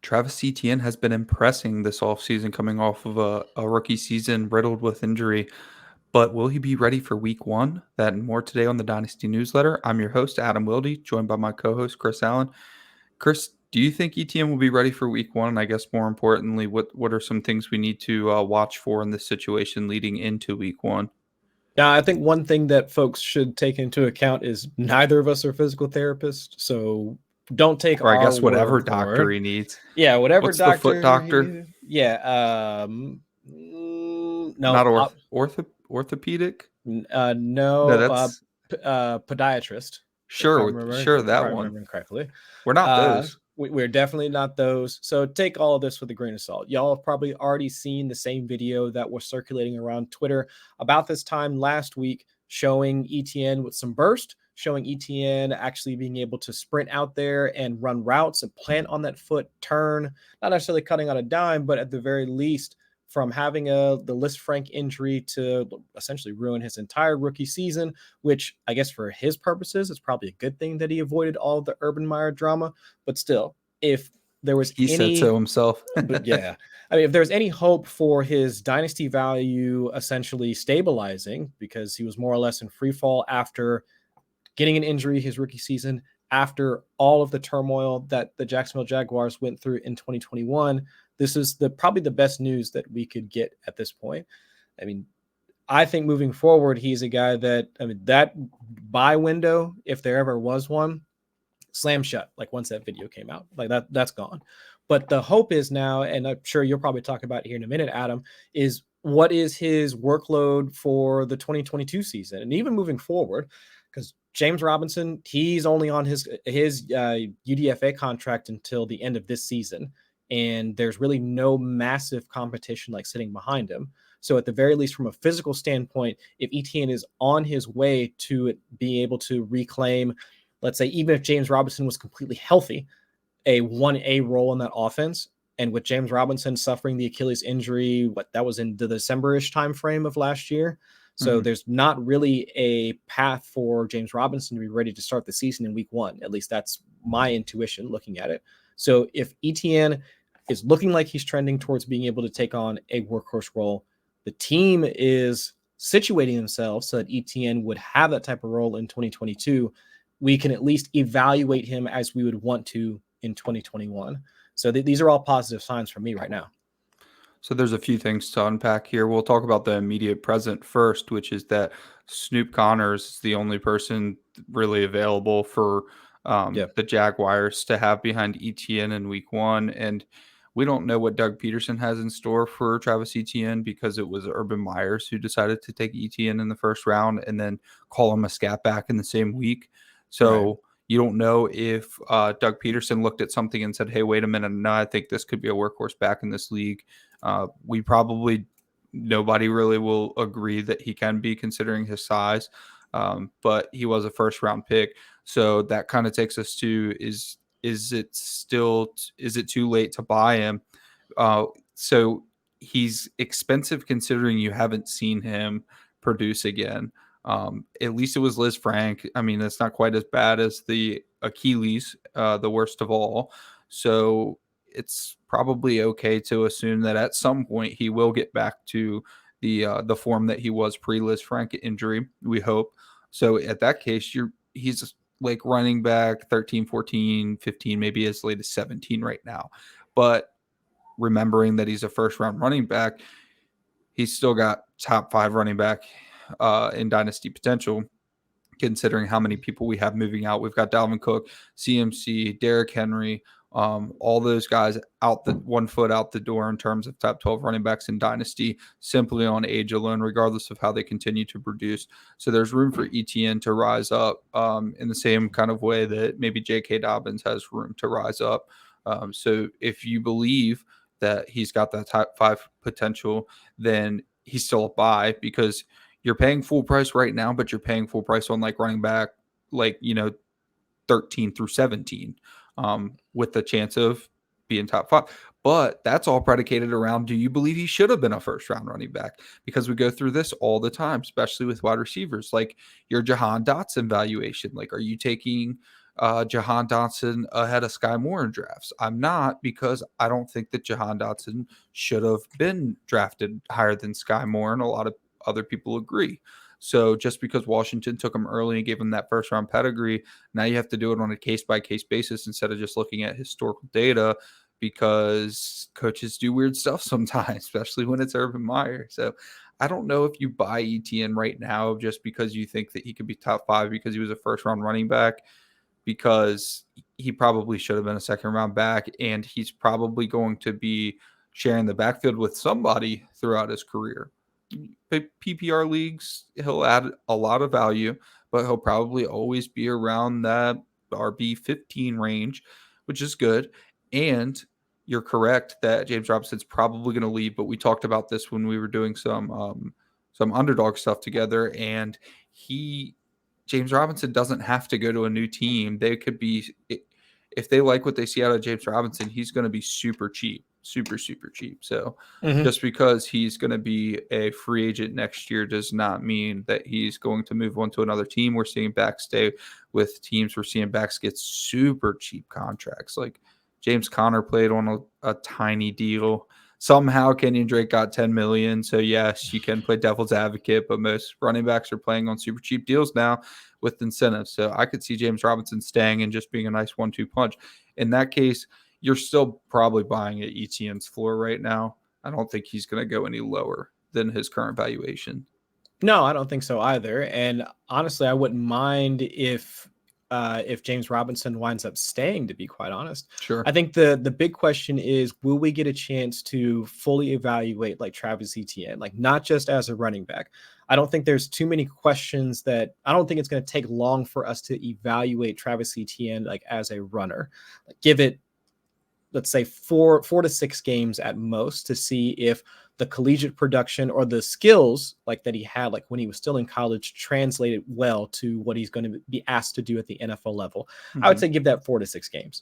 Travis Etienne has been impressing this offseason coming off of a rookie season riddled with injury. But will he be ready for week one? That and more today on the Dynasty Newsletter. I'm your host, Adam Wilde, joined by my co-host, Chris Allen. Chris, do you think Etienne will be ready for week one? And I guess more importantly, what are some things we need to watch for in this situation leading into week one? Yeah, I think one thing that folks should take into account is neither of us are physical therapists, so don't take Or I our guess whatever word for doctor it. he needs. Yeah, whatever What's the foot doctor? doctor. Yeah. Not No. orthopedic? No, No. that's Podiatrist, if I'm sure that one. remembering correctly. We're not those. We're definitely not those. So take all of this with a grain of salt. Y'all have probably already seen the same video that was circulating around Twitter about this time last week, showing Etienne with some burst, showing Etienne actually being able to sprint out there and run routes and plant on that foot, turn, not necessarily cutting on a dime, but at the very least, from having the Lisfranc injury to essentially ruin his entire rookie season, which I guess for his purposes, it's probably a good thing that he avoided all the Urban Meyer drama. But still, if there was said so himself. But yeah, I mean, if there's any hope for his dynasty value essentially stabilizing, because he was more or less in free fall after getting an injury his rookie season, after all of the turmoil that the Jacksonville Jaguars went through in 2021, this is probably the best news that we could get at this point. I mean, I think moving forward, he's a guy that, that buy window, if there ever was one, slam shut. Like once that video came out, like that's gone. But the hope is now, and I'm sure you'll probably talk about it here in a minute, Adam, is what is his workload for the 2022 season, and even moving forward, because James Robinson, he's only on his UDFA contract until the end of this season. And there's really no massive competition like sitting behind him. So at the very least, from a physical standpoint, if Etienne is on his way to be able to reclaim, let's say, even if James Robinson was completely healthy, a 1A role in that offense, and with James Robinson suffering the Achilles injury, that was in the December-ish timeframe of last year. So there's not really a path for James Robinson to be ready to start the season in week one. At least that's my intuition looking at it. So if Etienne is looking like he's trending towards being able to take on a workhorse role, the team is situating themselves so that Etienne would have that type of role in 2022. We can at least evaluate him as we would want to in 2021. So these are all positive signs for me right now. So there's a few things to unpack here. We'll talk about the immediate present first, which is that Snoop Connors is the only person really available for the Jaguars to have behind Etienne in week one. And we don't know what Doug Peterson has in store for Travis Etienne because it was Urban Myers who decided to take Etienne in the first round and then call him a scat back in the same week. So you don't know if Doug Peterson looked at something and said, hey, wait a minute, no, I think this could be a workhorse back in this league. Nobody really will agree that he can be considering his size, but he was a first round pick. So that kind of takes us to, is it too late to buy him? So he's expensive considering you haven't seen him produce again. At least it was Lisfranc. I mean, it's not quite as bad as the Achilles, the worst of all. So it's probably okay to assume that at some point he will get back to the form that he was pre-Lisfranc injury. We hope. So at that case, he's like running back 13, 14, 15, maybe as late as 17 right now. But remembering that he's a first round running back, he's still got top 5 running back in dynasty potential, considering how many people we have moving out. We've got Dalvin Cook, CMC, Derrick Henry, all those guys out the 1 foot out the door in terms of top 12 running backs in dynasty, simply on age alone, regardless of how they continue to produce. So there's room for Etienne to rise up in the same kind of way that maybe J.K. Dobbins has room to rise up. So if you believe that he's got that top 5 potential, then he's still a buy because you're paying full price right now, but you're paying full price on like running back, 13 through 17, with the chance of being top 5. But that's all predicated around, do you believe he should have been a first round running back? Because we go through this all the time, especially with wide receivers, like your Jahan Dotson valuation. Like, are you taking Jahan Dotson ahead of Sky Moore in drafts. I'm not, because I don't think that Jahan Dotson should have been drafted higher than Sky Moore, and a lot of other people agree. So just because Washington took him early and gave him that first round pedigree, now you have to do it on a case by case basis instead of just looking at historical data, because coaches do weird stuff sometimes, especially when it's Urban Meyer. So I don't know if you buy Etienne right now just because you think that he could be top 5 because he was a first round running back, because he probably should have been a second round back, and he's probably going to be sharing the backfield with somebody throughout his career. PPR leagues, he'll add a lot of value, but he'll probably always be around that RB 15 range, which is good. And you're correct that James Robinson's probably going to leave, but we talked about this when we were doing some underdog stuff together, and James Robinson doesn't have to go to a new team. They could be, if they like what they see out of James Robinson, he's going to be super cheap, super cheap. So just because he's going to be a free agent next year does not mean that he's going to move on to another team. We're seeing backs stay with teams. We're seeing backs get super cheap contracts. Like James Conner played on a tiny deal. Somehow Kenyon Drake got 10 million. So yes, you can play devil's advocate, but most running backs are playing on super cheap deals now with incentives. So I could see James Robinson staying and just being a nice 1-2 punch. In that case, you're still probably buying at Etienne's floor right now. I don't think he's going to go any lower than his current valuation. No, I don't think so either. And honestly, I wouldn't mind if James Robinson winds up staying, to be quite honest. Sure. I think the big question is, will we get a chance to fully evaluate like Travis Etienne, like not just as a running back? I don't think there's too many questions that I don't think it's going to take long for us to evaluate Travis Etienne like as a runner. Like, give it, let's say 4 to 6 games at most to see if the collegiate production or the skills like that he had, like when he was still in college, translated well to what he's going to be asked to do at the NFL level. I would say give that 4 to 6 games.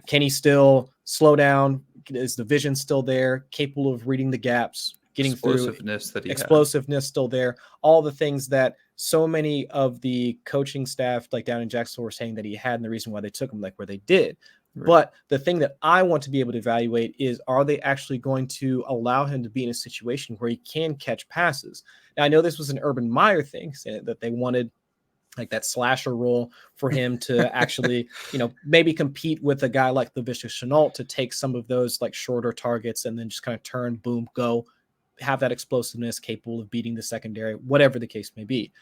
Can he still slow down? Is the vision still there? Capable of reading the gaps, getting explosiveness through, that he explosiveness still there. All the things that so many of the coaching staff like down in Jacksonville were saying that he had, and the reason why they took him like where they did. Right. But the thing that I want to be able to evaluate is, are they actually going to allow him to be in a situation where he can catch passes? Now, I know this was an Urban Meyer thing, saying that they wanted like that slasher role for him to actually, maybe compete with a guy like Laviska Shenault to take some of those like shorter targets and then just kind of turn, boom, go, have that explosiveness, capable of beating the secondary, whatever the case may be.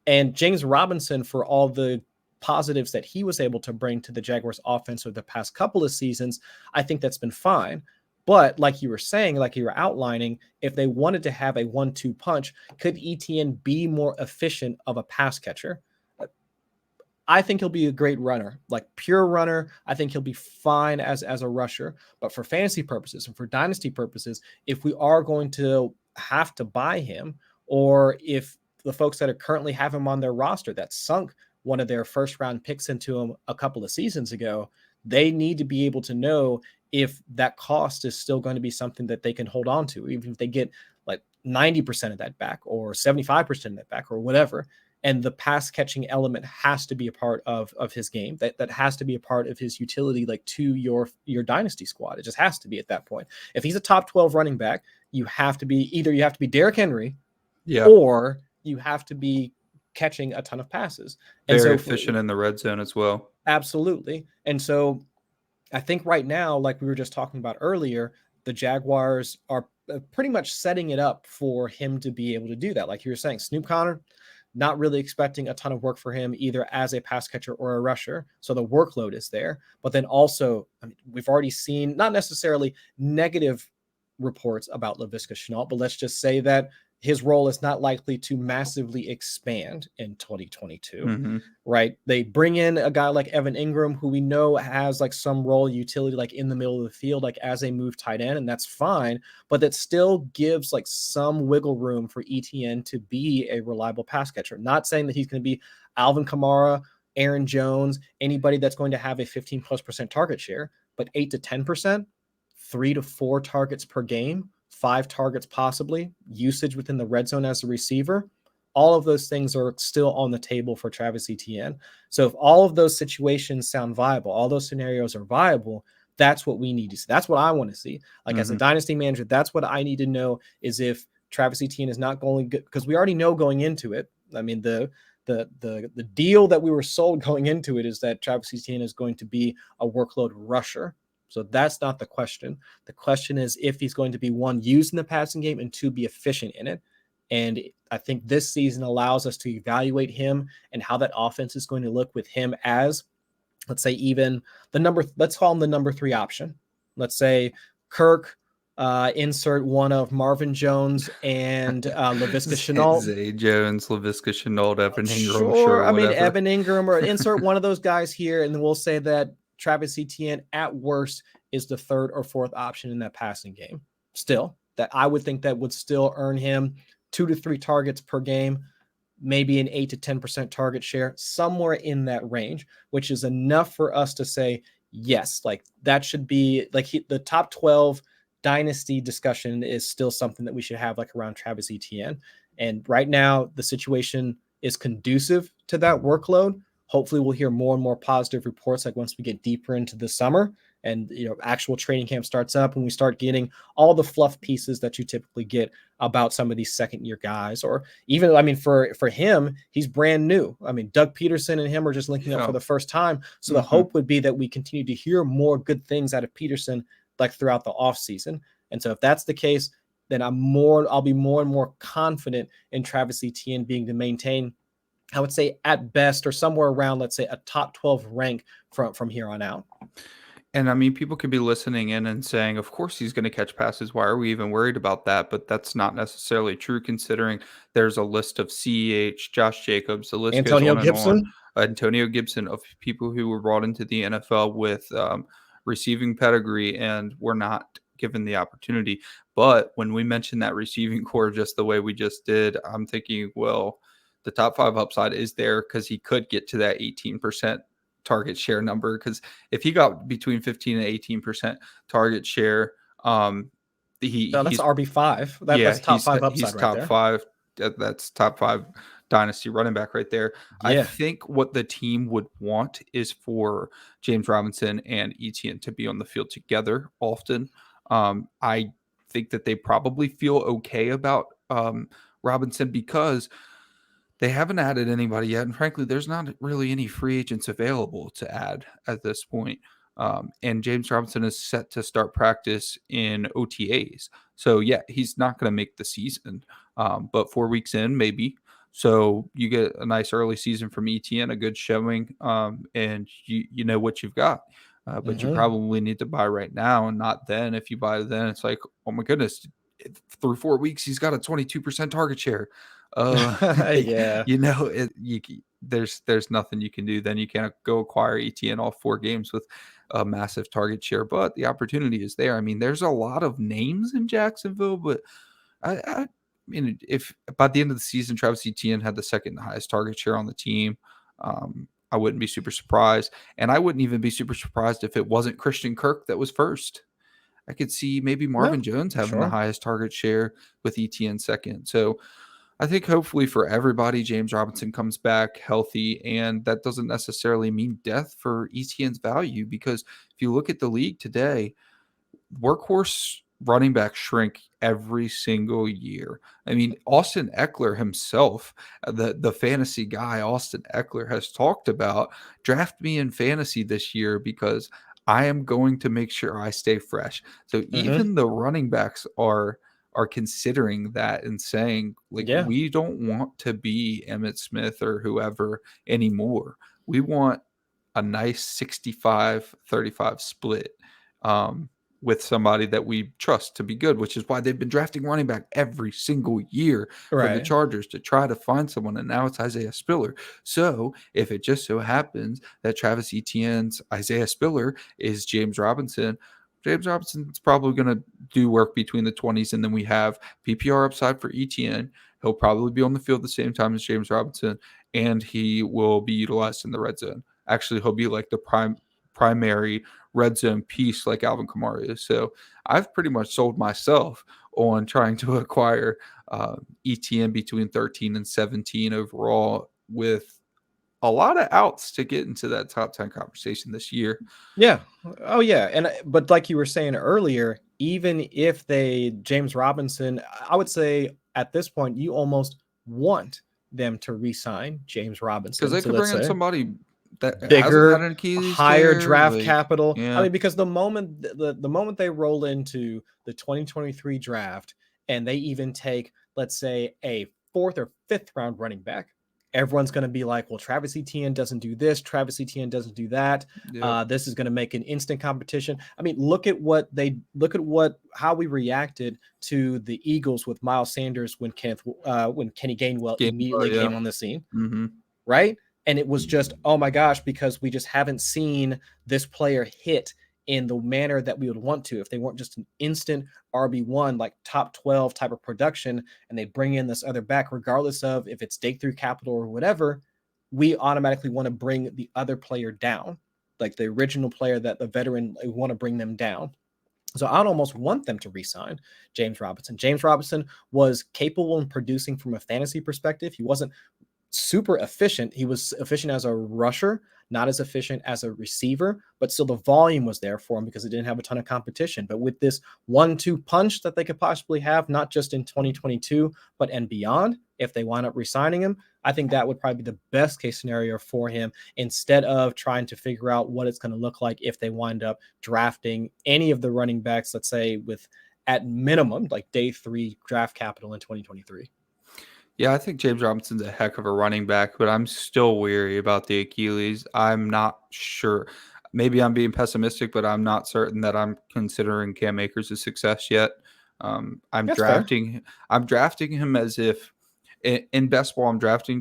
And James Robinson, for all the positives that he was able to bring to the Jaguars offense over the past couple of seasons, I think that's been fine. But like you were saying, like you were outlining, if they wanted to have a 1-2 punch, could Etienne be more efficient of a pass catcher? I think he'll be a great runner, like pure runner. I think he'll be fine as a rusher. But for fantasy purposes and for dynasty purposes, if we are going to have to buy him, or if the folks that are currently have him on their roster that sunk one of their first round picks into him a couple of seasons ago, they need to be able to know if that cost is still going to be something that they can hold on to, even if they get like 90% of that back or 75% of that back or whatever. And the pass catching element has to be a part of his game. That has to be a part of his utility, like to your dynasty squad. It just has to be at that point. If he's a top 12 running back, you have to be Derrick Henry, or you have to be catching a ton of passes. And very efficient in the red zone as well. Absolutely. And so I think right now, like we were just talking about earlier, the Jaguars are pretty much setting it up for him to be able to do that. Like you were saying, Snoop Conner, not really expecting a ton of work for him either as a pass catcher or a rusher. So the workload is there. But then also, I mean, we've already seen not necessarily negative reports about Laviska Shenault, but let's just say that his role is not likely to massively expand in 2022, right? They bring in a guy like Evan Ingram, who we know has like some role utility, like in the middle of the field, like as a move tight end, and that's fine, but that still gives like some wiggle room for Etienne to be a reliable pass catcher. Not saying that he's going to be Alvin Kamara, Aaron Jones, anybody that's going to have a 15+% target share, but 8 to 10%, 3 to 4 targets per game, 5 targets possibly, usage within the red zone as a receiver, All of those things are still on the table for Travis Etienne. So if all of those situations sound viable, all those scenarios are viable, that's what we need to see. That's what I want to see. Like as a dynasty manager, that's what I need to know is if Travis Etienne is not going good, because we already know going into it. I mean, the deal that we were sold going into it is that Travis Etienne is going to be a workload rusher. So that's not the question. The question is if he's going to be, one, used in the passing game, and two, be efficient in it. And I think this season allows us to evaluate him and how that offense is going to look with him as, let's say, even let's call him the number 3 option. Let's say Kirk, insert one of Marvin Jones and Laviska Shenault. Zay Jones, Laviska Shenault, Evan Ingram. Sure, I mean, Evan Ingram, or insert one of those guys here, and then we'll say that Travis Etienne, at worst, is the 3rd or 4th option in that passing game. Still, that I would think that would still earn him 2 to 3 targets per game, maybe an 8 to 10% target share, somewhere in that range, which is enough for us to say, yes, like that should be like the top 12 dynasty discussion is still something that we should have like around Travis Etienne. And right now the situation is conducive to that workload. Hopefully we'll hear more and more positive reports like once we get deeper into the summer and actual training camp starts up and we start getting all the fluff pieces that you typically get about some of these second year guys. Or even, I mean, for him, he's brand new. I mean, Doug Peterson and him are just linking up for the first time. So the hope would be that we continue to hear more good things out of Peterson like throughout the offseason. And so if that's the case, then I'll be more and more confident in Travis Etienne being to maintain, I would say at best, or somewhere around, let's say, a top 12 rank from here on out. And I mean, people could be listening in and saying, of course he's going to catch passes. Why are we even worried about that? But that's not necessarily true, considering there's a list of CEH, Josh Jacobs, the list Antonio goes on Gibson. and on. Antonio Gibson, of people who were brought into the NFL with receiving pedigree and were not given the opportunity. But when we mentioned that receiving core just the way we just did, I'm thinking, well, the top 5 upside is there because he could get to that 18% target share number. Because if he got between 15 and 18% target share, he's RB5. That's top 5 upside. He's right top there. 5. That's top 5 dynasty running back right there. Yeah. I think what the team would want is for James Robinson and Etienne to be on the field together often. I think that they probably feel okay about Robinson because they haven't added anybody yet. And frankly, there's not really any free agents available to add at this point. And James Robinson is set to start practice in OTAs. So, yeah, he's not going to make the season. But 4 weeks in, maybe. So you get a nice early season from Etienne, a good showing, and you know what you've got. But you probably need to buy right now and not then. If you buy then, it's like, oh, my goodness, through 4 weeks, he's got a 22% target share. Yeah, there's nothing you can do. Then you can't go acquire Etienne all 4 games with a massive target share, but the opportunity is there. I mean, there's a lot of names in Jacksonville, but I mean, if by the end of the season Travis Etienne had the 2nd highest target share on the team, I wouldn't be super surprised, and I wouldn't even be super surprised if it wasn't Christian Kirk that was first. I could see maybe Marvin Jones having the highest target share with Etienne 2nd. So I think hopefully for everybody, James Robinson comes back healthy, and that doesn't necessarily mean death for Etienne's value, because if you look at the league today, workhorse running backs shrink every single year. I mean, Austin Eckler himself, the fantasy guy, Austin Eckler, has talked about draft me in fantasy this year because I am going to make sure I stay fresh. So even the running backs are considering that and saying, like, we don't want to be Emmitt Smith or whoever anymore. We want a nice 65-35 split with somebody that we trust to be good, which is why they've been drafting running back every single year for the Chargers to try to find someone. And now it's Isaiah Spiller. So if it just so happens that Travis Etienne's Isaiah Spiller is James Robinson's probably going to do work between the 20s. And then we have PPR upside for Etienne. He'll probably be on the field the same time as James Robinson, and he will be utilized in the red zone. Actually, he'll be like the primary red zone piece like Alvin Kamara is. So I've pretty much sold myself on trying to acquire Etienne between 13 and 17 overall, with a lot of outs to get into that top 10 conversation this year. Yeah. Oh, yeah. And but like you were saying earlier, even if James Robinson, I would say at this point, you almost want them to re-sign James Robinson. Because they could bring in somebody that hasn't had bigger, an Achilles higher tear, draft capital. Yeah. I mean, because the moment they roll into the 2023 draft and they even take, let's say, a 4th or 5th round running back, everyone's going to be like, well, Travis Etienne doesn't do this, Travis Etienne doesn't do that. Yep. This is going to make an instant competition. I mean, look at how we reacted to the Eagles with Miles Sanders when Kenny Gainwell immediately came on the scene, right? And it was just, oh my gosh, because we just haven't seen this player hit in the manner that we would want to. If they weren't just an instant RB1, like top 12 type of production, and they bring in this other back, regardless of if it's dig through capital or whatever, we automatically want to bring the other player down, like the original player, that the veteran, we want to bring them down. So I'd almost want them to re-sign James Robinson. James Robinson was capable in producing from a fantasy perspective. He wasn't super efficient. He was efficient as a rusher, not as efficient as a receiver, but still the volume was there for him because it didn't have a ton of competition. But with this 1-2 punch that they could possibly have, not just in 2022, but and beyond, if they wind up re-signing him, I think that would probably be the best case scenario for him, instead of trying to figure out what it's going to look like if they wind up drafting any of the running backs, let's say with at minimum like day 3 draft capital in 2023. Yeah, I think James Robinson's a heck of a running back, but I'm still weary about the Achilles. I'm not sure. Maybe I'm being pessimistic, but I'm not certain that I'm considering Cam Akers a success yet. I'm drafting him as if in best ball, I'm drafting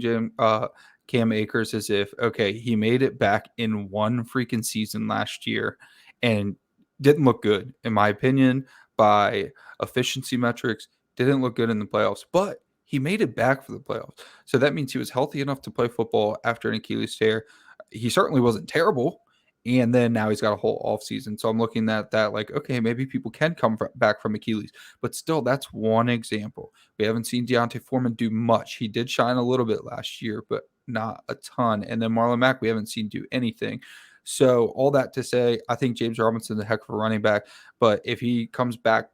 Cam Akers as if, okay, he made it back in one freaking season last year and didn't look good, in my opinion, by efficiency metrics, didn't look good in the playoffs, but he made it back for the playoffs. So that means he was healthy enough to play football after an Achilles tear. He certainly wasn't terrible. And then now he's got a whole offseason. So I'm looking at that like, okay, maybe people can come back from Achilles. But still, that's one example. We haven't seen Deontay Foreman do much. He did shine a little bit last year, but not a ton. And then Marlon Mack, we haven't seen do anything. So all that to say, I think James Robinson's a heck of a running back. But if he comes back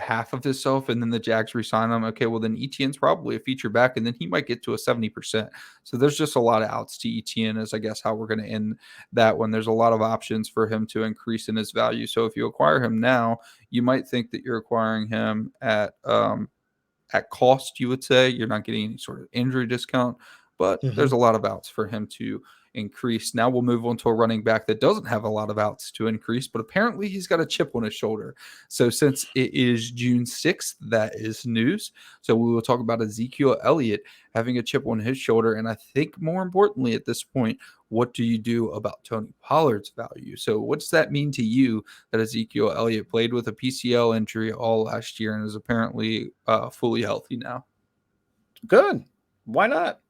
half of himself and then the Jags re-sign him, okay, well then Etienne's probably a feature back and then he might get to a 70%. So there's just a lot of outs to Etienne, is I guess how we're going to end that one. There's a lot of options for him to increase in his value. So if you acquire him now, you might think that you're acquiring him at cost, you would say. You're not getting any sort of injury discount, but there's a lot of outs for him to increase. Now we'll move on to a running back that doesn't have a lot of outs to increase, but apparently he's got a chip on his shoulder. So since it is June 6th, that is news. So we will talk about Ezekiel Elliot having a chip on his shoulder. And I think more importantly at this point, what do you do about Tony Pollard's value? So what does that mean to you that Ezekiel Elliott played with a PCL injury all last year and is apparently fully healthy now? Good. Why not?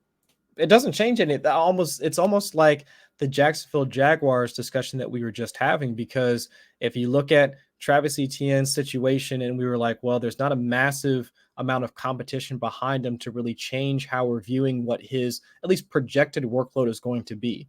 It doesn't change any. It's almost like the Jacksonville Jaguars discussion that we were just having, because if you look at Travis Etienne's situation and we were like, well, there's not a massive amount of competition behind him to really change how we're viewing what his at least projected workload is going to be.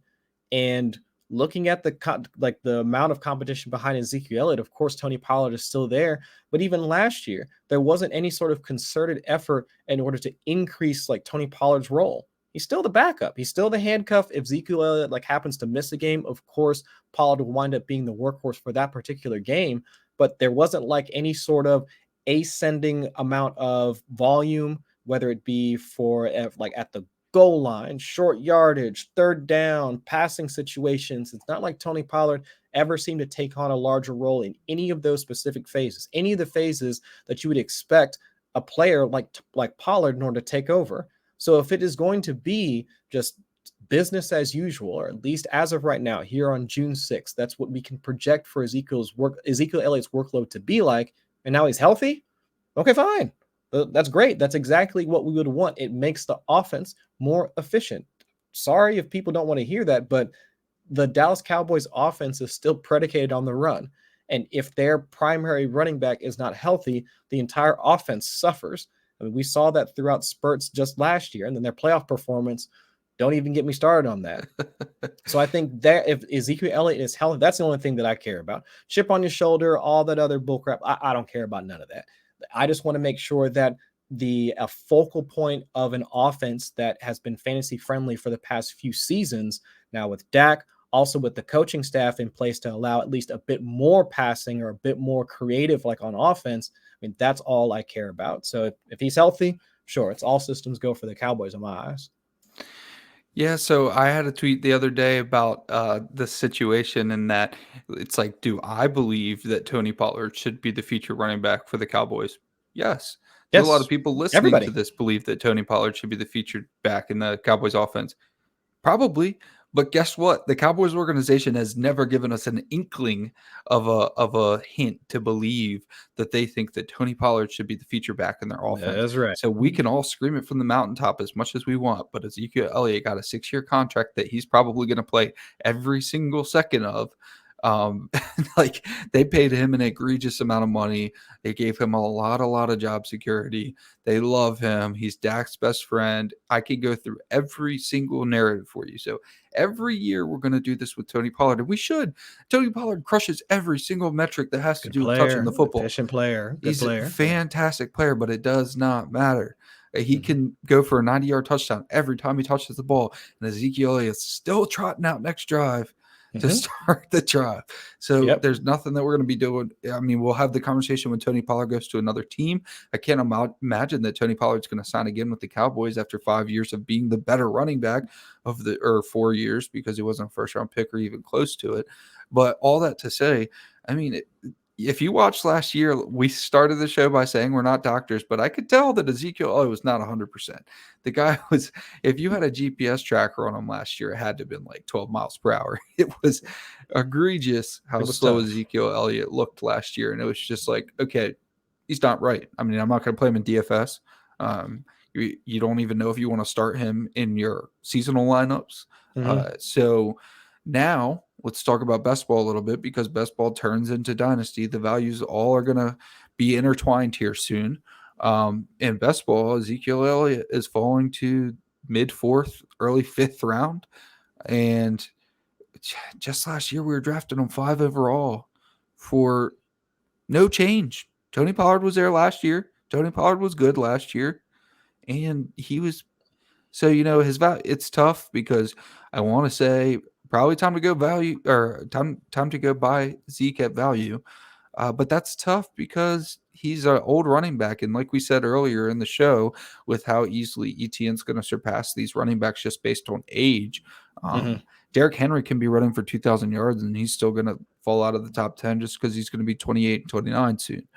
And looking at the amount of competition behind Ezekiel Elliott, of course, Tony Pollard is still there. But even last year, there wasn't any sort of concerted effort in order to increase like Tony Pollard's role. He's still the backup. He's still the handcuff. If Ezekiel Elliott happens to miss a game, of course, Pollard will wind up being the workhorse for that particular game. But there wasn't any sort of ascending amount of volume, whether it be for at the goal line, short yardage, third down, passing situations. It's not like Tony Pollard ever seemed to take on a larger role in any of those specific phases, any of the phases that you would expect a player like Pollard in order to take over. So if it is going to be just business as usual, or at least as of right now, here on June 6th, that's what we can project for Ezekiel Elliott's workload to be like, and now he's healthy, okay, fine. That's great. That's exactly what we would want. It makes the offense more efficient. Sorry if people don't want to hear that, but the Dallas Cowboys offense is still predicated on the run. And if their primary running back is not healthy, the entire offense suffers. I mean, we saw that throughout spurts just last year, and then their playoff performance, don't even get me started on that. So I think that if Ezekiel Elliott is healthy, that's the only thing that I care about. Chip on your shoulder, all that other bullcrap, I don't care about none of that. I just want to make sure that a focal point of an offense that has been fantasy friendly for the past few seasons, now with Dak, also with the coaching staff in place to allow at least a bit more passing or a bit more creative, like on offense. I mean, that's all I care about. So if he's healthy, sure, it's all systems go for the Cowboys in my eyes. Yeah, so I had a tweet the other day about the situation, and that it's like, do I believe that Tony Pollard should be the future running back for the Cowboys? Yes. Do a lot of Yes, people listening to everybody. this believe that Tony Pollard should be the featured back in the Cowboys offense? Probably. But guess what? The Cowboys organization has never given us an inkling of a hint to believe that they think that Tony Pollard should be the feature back in their offense. That's right. So we can all scream it from the mountaintop as much as we want, but Ezekiel Elliott got a 6-year contract that he's probably going to play every single second of. Like, they paid him an egregious amount of money. They gave him a lot of job security. They love him. He's Dak's best friend. I could go through every single narrative for you. So every year we're going to do this with Tony Pollard, and we should. Tony Pollard crushes every single metric that has to Good do with player, touching the football. efficient player, good He's a player. fantastic player, but it does not matter. He can go for a 90-yard touchdown every time he touches the ball, and Ezekiel is still trotting out next drive to start the drive. So there's nothing that we're going to be doing. I mean, we'll have the conversation when Tony Pollard goes to another team. I can't imagine that Tony Pollard's going to sign again with the Cowboys after 5 years of being the better running back or 4 years, because he wasn't a first-round pick or even close to it. But all that to say, I mean, if you watched last year, we started the show by saying we're not doctors, but I could tell that Ezekiel was not 100%. The guy was, if you had a GPS tracker on him last year, it had to have been like 12 miles per hour. It was egregious how slow tough. Ezekiel Elliott looked last year. And it was just like, okay, he's not right. I mean, I'm not going to play him in DFS. You don't even know if you want to start him in your seasonal lineups. So now let's talk about best ball a little bit, because best ball turns into dynasty. The values all are going to be intertwined here soon. In best ball, Ezekiel Elliott is falling to mid-4th, early 5th round. And just last year, we were drafting him 5 overall for no change. Tony Pollard was there last year. Tony Pollard was good last year. And he was, so, his value, it's tough, because I want to say probably time to go value, or time to go buy Zeke at value. But that's tough because he's an old running back. And like we said earlier in the show, with how easily Etienne's going to surpass these running backs just based on age, Derrick Henry can be running for 2,000 yards and he's still going to fall out of the top 10 just because he's going to be 28 and 29 soon.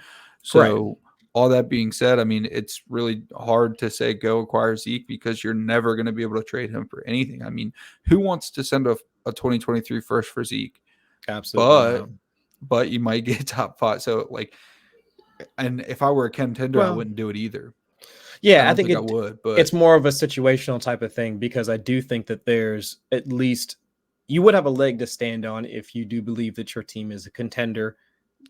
So all that being said, I mean, it's really hard to say go acquire Zeke, because you're never going to be able to trade him for anything. I mean, who wants to send a 2023 first for Zeke? Absolutely. But you might get top 5. So, like, and if I were a contender, I wouldn't do it either. Yeah, I think I would, but it's more of a situational type of thing, because I do think that there's at least, you would have a leg to stand on if you do believe that your team is a contender.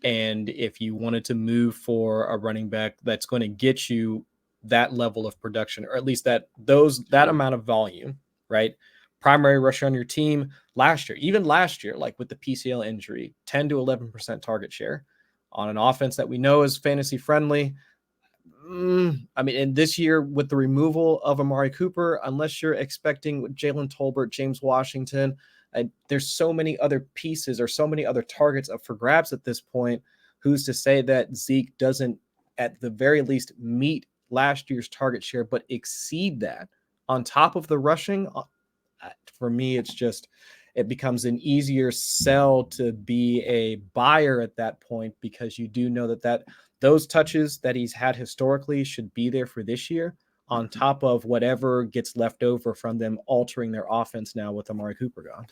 And if you wanted to move for a running back that's going to get you that level of production, or at least that amount of volume, right? Primary rusher on your team even last year, like with the PCL injury, 10 to 11% target share on an offense that we know is fantasy friendly. I mean, and this year with the removal of Amari Cooper, unless you're expecting Jalen Tolbert, James Washington, there's so many other pieces or so many other targets up for grabs at this point. Who's to say that Zeke doesn't at the very least meet last year's target share, but exceed that on top of the rushing? For me, it becomes an easier sell to be a buyer at that point, because you do know that those touches that he's had historically should be there for this year, on top of whatever gets left over from them altering their offense now with Amari Cooper gone.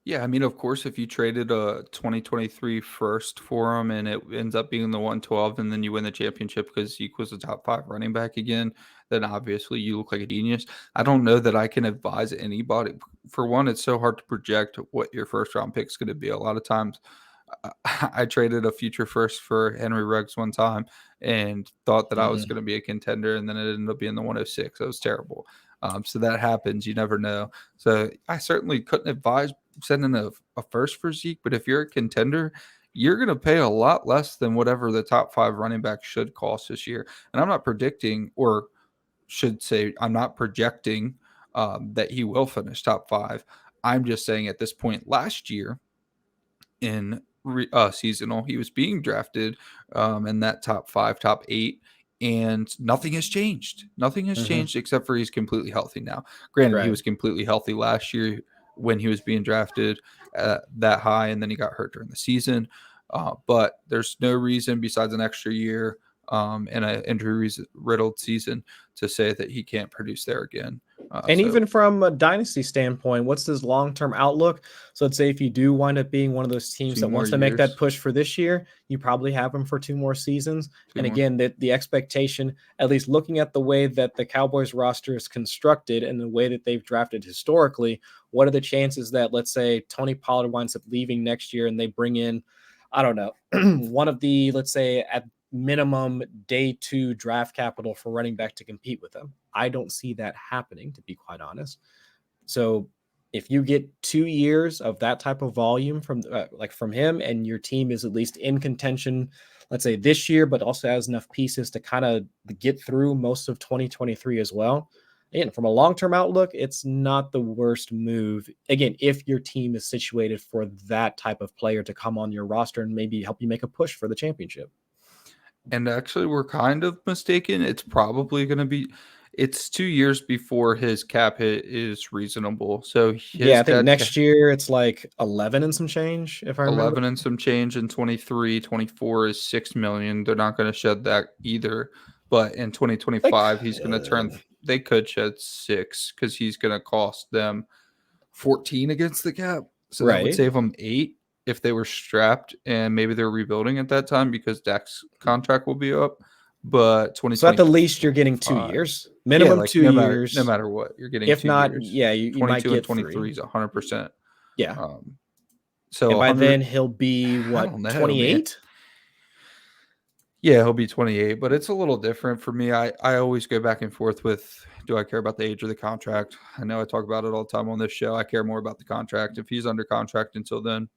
Yeah, I mean, of course, if you traded a 2023 first for him and it ends up being the 112 and then you win the championship because Zeke was the top 5 running back again, then obviously you look like a genius. I don't know that I can advise anybody. For one, it's so hard to project what your first round pick is going to be. A lot of times I traded a future first for Henry Ruggs one time and thought that I was going to be a contender, and then it ended up being the 106. It was terrible. So that happens. You never know. So I certainly couldn't advise sending a first for Zeke, but if you're a contender, you're going to pay a lot less than whatever the top 5 running backs should cost this year. And I'm not predicting, or should say, I'm not projecting that he will finish top 5. I'm just saying at this point last year in seasonal, he was being drafted in that top 5, top 8, and nothing has changed. Nothing has changed except for he's completely healthy now. Granted, he was completely healthy last year when he was being drafted that high, and then he got hurt during the season. But there's no reason besides an extra year and an injury-riddled season to say that he can't produce there again. And even from a dynasty standpoint, what's his long-term outlook? So let's say if you do wind up being one of those teams that wants to make that push for this year, you probably have him for 2 more seasons. And again, the expectation, at least looking at the way that the Cowboys roster is constructed and the way that they've drafted historically, what are the chances that, let's say, Tony Pollard winds up leaving next year and they bring in, I don't know, one of the, let's say, at minimum day 2 draft capital for running back to compete with them? I don't see that happening, to be quite honest. So if you get 2 years of that type of volume from from him, and your team is at least in contention, let's say this year, but also has enough pieces to kind of get through most of 2023 as well. Again, from a long-term outlook, it's not the worst move. Again, if your team is situated for that type of player to come on your roster and maybe help you make a push for the championship. And actually, we're kind of mistaken. It's probably going to be, it's 2 years before his cap hit is reasonable. So his I think next year it's like 11 and some change, if I remember. 11 and some change in 23, 24 is 6 million. They're not going to shed that either. But in 2025, he's going to they could shed 6 because he's going to cost them 14 against the cap. So that would save them 8 if they were strapped, and maybe they're rebuilding at that time because Dak's contract will be up. But 2020, so at the least you're getting 2 years, minimum 2 years. No matter what, you're getting. If 2 not, years. you might get 23 is 100%. Yeah. So and by then he'll be what, 28? Yeah, he'll be 28, but it's a little different for me. I always go back and forth with, do I care about the age of the contract? I know I talk about it all the time on this show. I care more about the contract. If he's under contract until then,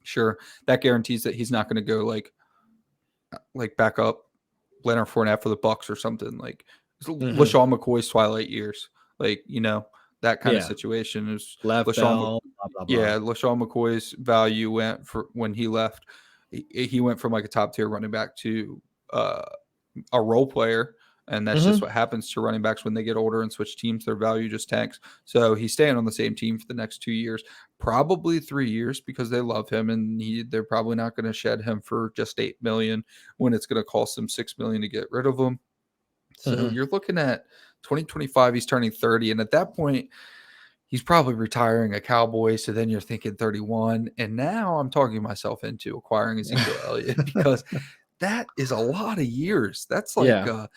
sure, that guarantees that he's not going to go like back up Leonard Fournette for the Bucks or something, like LaShawn McCoy's twilight years, like, that kind of situation is LaShawn. Yeah, LaShawn McCoy's value went for when he left. He went from like a top tier running back to a role player. And that's just what happens to running backs when they get older and switch teams. Their value just tanks. So he's staying on the same team for the next 2 years, probably 3 years, because they love him, and they're probably not going to shed him for just $8 million when it's going to cost them $6 million to get rid of him. So you're looking at 2025. He's turning 30, and at that point, he's probably retiring a Cowboy. So then you're thinking 31, and now I'm talking myself into acquiring Ezekiel Elliott because that is a lot of years. That's like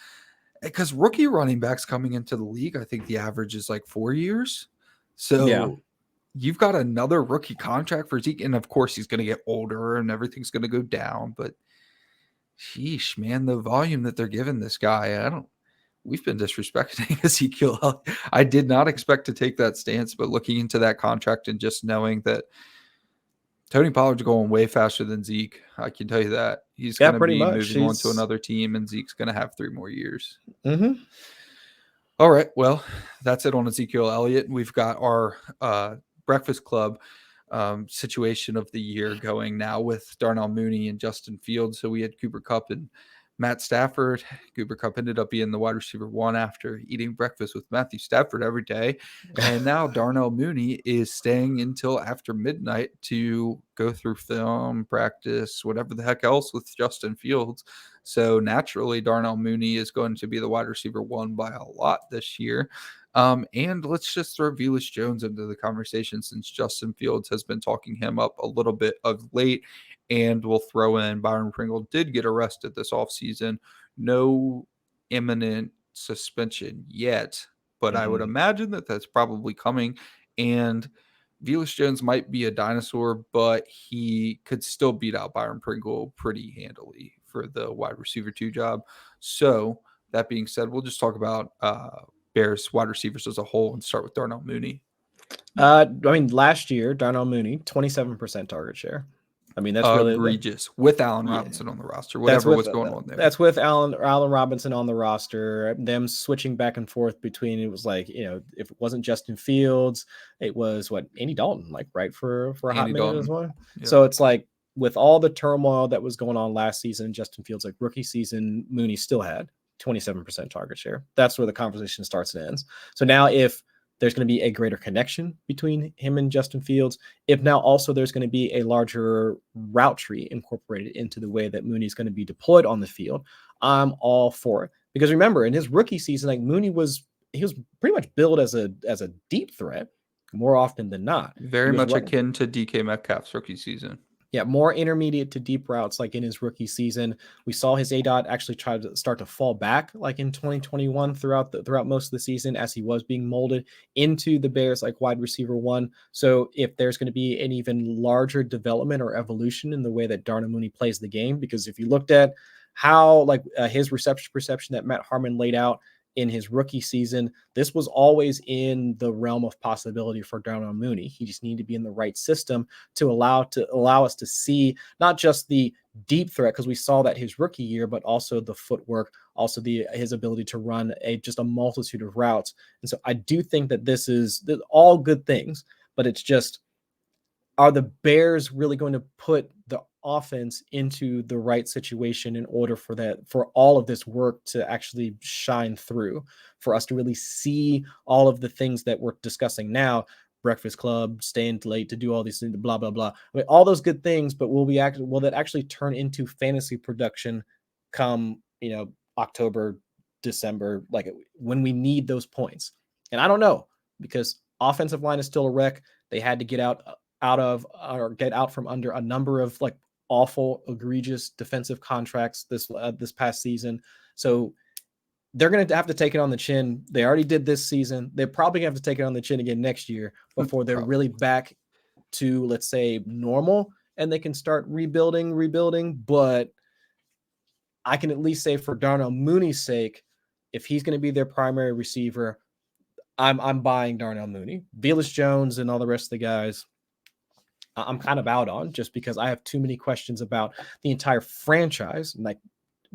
because rookie running backs coming into the league, I think the average is like 4 years. So you've got another rookie contract for Zeke. And of course, he's going to get older and everything's going to go down. But sheesh, man, the volume that they're giving this guy, we've been disrespecting Ezekiel. I did not expect to take that stance, but looking into that contract and just knowing that Tony Pollard's going way faster than Zeke, I can tell you that. He's going to be moving on to another team, and Zeke's going to have 3 more years. All right, well, that's it on Ezekiel Elliott. We've got our Breakfast Club situation of the year going now with Darnell Mooney and Justin Fields. So we had Cooper Kupp and Matt Stafford. Cooper Kupp ended up being the wide receiver 1 after eating breakfast with Matthew Stafford every day. And now Darnell Mooney is staying until after midnight to go through film, practice, whatever the heck else with Justin Fields. So naturally, Darnell Mooney is going to be the wide receiver 1 by a lot this year. And let's just throw Velus Jones into the conversation since Justin Fields has been talking him up a little bit of late. And we'll throw in Byron Pringle did get arrested this offseason. No imminent suspension yet, but I would imagine that that's probably coming. And Velus Jones might be a dinosaur, but he could still beat out Byron Pringle pretty handily for the wide receiver 2 job. So that being said, we'll just talk about Bears wide receivers as a whole and start with Darnell Mooney. Last year, Darnell Mooney, 27% target share. I mean, that's really egregious with Allen Robinson on the roster, whatever was going on there. That's with Allen Robinson on the roster, them switching back and forth between, it was like, if it wasn't Justin Fields, it was Andy Dalton, right, for a hot minute as well. Yep. So it's like, with all the turmoil that was going on last season, Justin Fields, rookie season, Mooney still had 27% target share. That's where the conversation starts and ends. So now if there's going to be a greater connection between him and Justin Fields, if now also there's going to be a larger route tree incorporated into the way that Mooney is going to be deployed on the field, I'm all for it. Because remember, in his rookie season, Mooney was pretty much billed as a deep threat more often than not. Very much akin to DK Metcalf's rookie season. Yeah, more intermediate to deep routes in his rookie season. We saw his ADOT actually try to start to fall back in 2021 throughout most of the season as he was being molded into the Bears wide receiver 1. So if there's going to be an even larger development or evolution in the way that Darnell Mooney plays the game, because if you looked at how his reception perception that Matt Harmon laid out in his rookie season, this was always in the realm of possibility for Darnell Mooney. He just needed to be in the right system to allow us to see not just the deep threat, because we saw that his rookie year, but also the footwork, also his ability to run just a multitude of routes. And so I do think that this is all good things, but it's just, are the Bears really going to put the offense into the right situation in order for all of this work to actually shine through, for us to really see all of the things that we're discussing now? Breakfast Club, staying late to do all these things, blah, blah, blah. All those good things, but will that actually turn into fantasy production come, October, December, when we need those points? And I don't know, because offensive line is still a wreck. They had to get out from under a number of awful, egregious defensive contracts this past season. So they're going to have to take it on the chin. They already did this season. They're probably going to have to take it on the chin again next year before they're really back to, let's say, normal, and they can start rebuilding. But I can at least say, for Darnell Mooney's sake, if he's going to be their primary receiver, I'm buying Darnell Mooney. Velus Jones and all the rest of the guys, I'm kind of out on, just because I have too many questions about the entire franchise,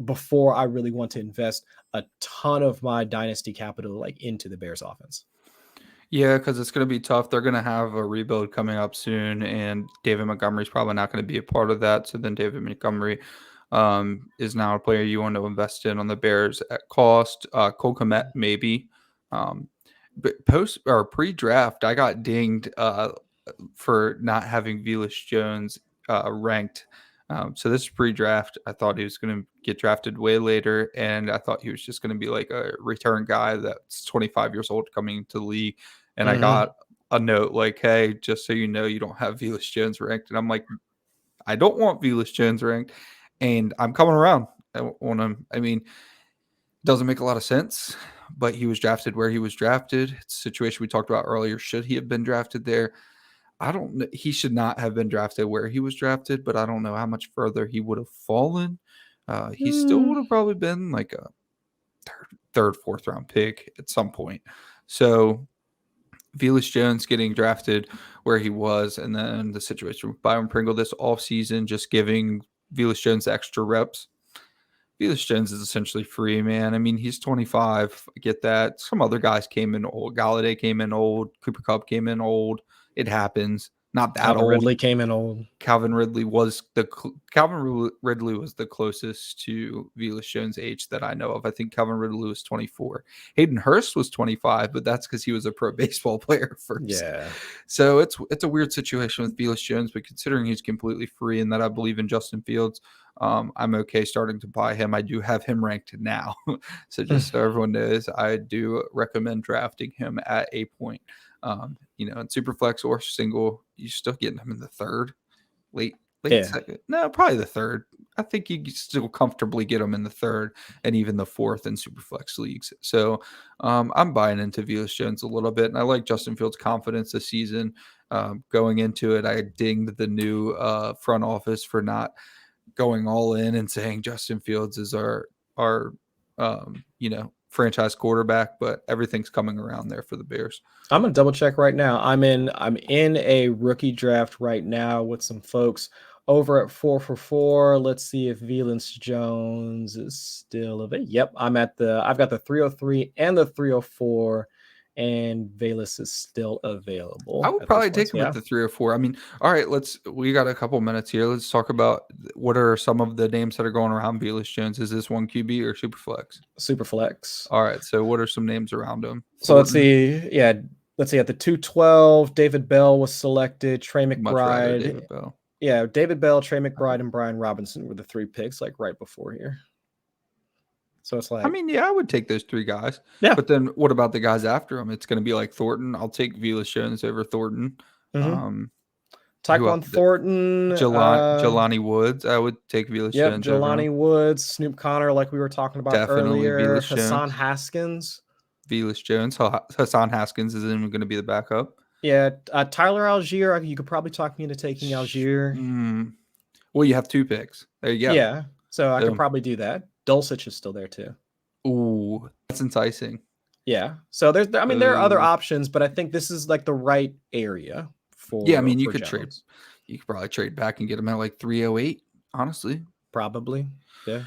before I really want to invest a ton of my dynasty capital into the Bears offense. Yeah, because it's going to be tough. They're going to have a rebuild coming up soon, and David Montgomery's probably not going to be a part of that. So then David Montgomery is now a player you want to invest in on the Bears at cost. Cole Kmet, maybe. But pre-draft, I got dinged for not having Velus Jones ranked. So this is pre-draft. I thought he was going to get drafted way later, and I thought he was just going to be a return guy that's 25 years old coming into the league. And I got a note hey, just so you know, you don't have Velus Jones ranked. And I'm like, I don't want Velus Jones ranked, and I'm coming around on him. I mean, doesn't make a lot of sense, but he was drafted where he was drafted. It's a situation we talked about earlier. Should he have been drafted there? I don't know. He should not have been drafted where he was drafted, but I don't know how much further he would have fallen. He still would have probably been a third, fourth round pick at some point. So Velus Jones getting drafted where he was, and then the situation with Byron Pringle this offseason, just giving Velus Jones extra reps. Velus Jones is essentially free, man. I mean, he's 25. I get that. Some other guys came in old. Galladay came in old. Cooper Kupp came in old. It happens. not that Calvin old. Ridley came in old. Calvin Ridley was the closest to Velus Jones' age that I know of. I think Calvin Ridley was 24. Hayden Hurst was 25, but that's because he was a pro baseball player first. Yeah. So it's a weird situation with Velus Jones, but considering he's completely free and that I believe in Justin Fields, I'm okay starting to buy him. I do have him ranked now. So just so everyone knows, I do recommend drafting him at a point. In Superflex or single, you're still getting him in the third, late second. No, probably the third. I think you can still comfortably get him in the third and even the fourth in Superflex leagues. So I'm buying into Velus Jones a little bit, and I like Justin Fields' confidence this season. Going into it, I dinged the new front office for not going all in and saying Justin Fields is our franchise quarterback, but everything's coming around there for the Bears. I'm gonna double check right now. I'm in a rookie draft right now with some folks over at 4 for 4. Let's see if Velus Jones is still available. Yep, I've got the 303 and the 304, and Velus is still available. I would probably take him at the 304. I mean, all right, we got a couple minutes here. Let's talk about what are some of the names that are going around Velus Jones. Is this one QB or Superflex? Superflex. All right, so what are some names around him? So let's see. Yeah, let's see. At the 212, David Bell was selected. Trey McBride. David Bell. Yeah, David Bell, Trey McBride, and Brian Robinson were the 3 picks, like right before here. So it's like, I mean, yeah, I would take those 3 guys. Yeah. But then what about the guys after him? It's going to be like Thornton. I'll take Velus Jones over Thornton. Tyquan Thornton. Jelani Woods. I would take Velus Jones over Jelani Woods, Snoop Connor, like we were talking about Definitely earlier. Velus Hassan Jones. Haskins. Velus Jones. Hassan Haskins isn't even going to be the backup. Yeah, Tyler Algier. You could probably talk me into taking Algier. Well, you have 2 picks. There you go. Yeah, so I could probably do that. Dulcich is still there too. Ooh, that's enticing. Yeah. So there are other options, but I think this is like the right area for. Yeah, I mean, you could Jones. trade. You could probably trade back and get him at like 308. Honestly, probably. Yeah.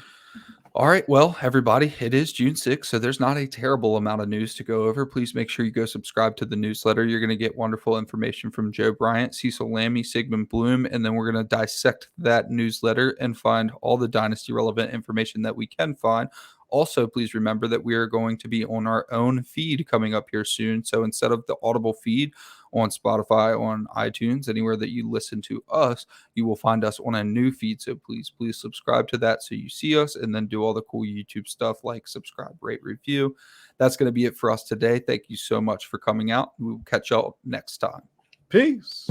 All right, well, everybody, it is June 6th, so there's not a terrible amount of news to go over. Please make sure you go subscribe to the newsletter. You're going to get wonderful information from Joe Bryant, Cecil Lammey, Sigmund Bloom, and then we're going to dissect that newsletter and find all the Dynasty relevant information that we can find. Also, please remember that we are going to be on our own feed coming up here soon. So instead of the Audible feed on Spotify, on iTunes, anywhere that you listen to us, you will find us on a new feed. So please subscribe to that so you see us, and then do all the cool YouTube stuff like subscribe, rate, review. That's going to be it for us today. Thank you so much for coming out. We will catch y'all next time. Peace.